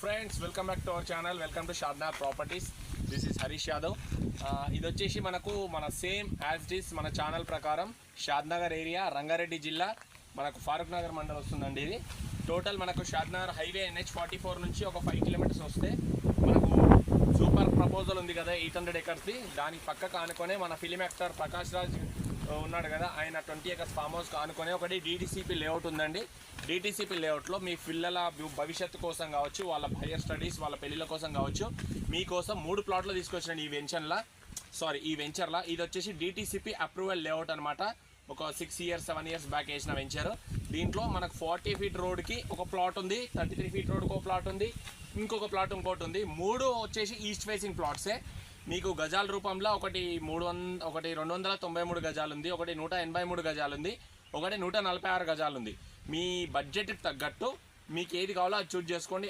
Friends welcome back to our channel. Welcome to Shadnagar properties. This is Harish Yadav. ఇది వచ్చేసి మనకు మన సేమ్ యాజ్ ఇట్ ఈస్ మన ఛానల్ ప్రకారం షాద్నగర్ ఏరియా, రంగారెడ్డి జిల్లా, మనకు ఫారూక్ నగర్ మండలం వస్తుందండి. ఇది టోటల్ మనకు షాద్నగర్ హైవే NH44 నుంచి ఒక 5 కిలోమీటర్స్ వస్తే మనకు సూపర్ ప్రపోజల్ ఉంది కదా 800 ఎకర్స్ది. దానికి పక్కకు ఆనుకొనే మన ఫిలిం యాక్టర్ ప్రకాష్ రాజ్ ఉన్నాడు కదా, ఆయన 20 ఎకర్స్ ఫామ్ హౌస్కి ఆనుకొని ఒకటి DTCP లేఅవుట్ ఉందండి. DTCP లేఅవుట్లో మీ పిల్లల భవిష్యత్తు కోసం కావచ్చు, వాళ్ళ హైయర్ స్టడీస్, వాళ్ళ పెళ్ళిళ్ళ కోసం కావచ్చు, మీకోసం 3 ప్లాట్లు తీసుకొచ్చినండి ఈ వెంచర్లో. ఇది వచ్చేసి DTCP అప్రూవల్ లేఅవుట్ అనమాట. ఒక 6 ఇయర్స్ 7 ఇయర్స్ బ్యాక్ వేసిన వెంచర్. దీంట్లో మనకు 40 ఫీట్ రోడ్కి ఒక ప్లాట్ ఉంది, 33 ఫీట్ రోడ్కి ఒక ప్లాట్ ఉంది, ఇంకొక ప్లాట్ ఇంకోటి ఉంది. 3 వచ్చేసి ఈస్ట్ ఫేసింగ్ ప్లాట్సే. మీకు గజాల రూపంలో ఒకటి 293 గజాలు ఉంది, ఒకటి 183 గజాలు ఉంది, ఒకటి 146 గజాలు ఉంది. మీ బడ్జెట్కి తగ్గట్టు మీకు ఏది కావాలో అది చూస్ చేసుకోండి.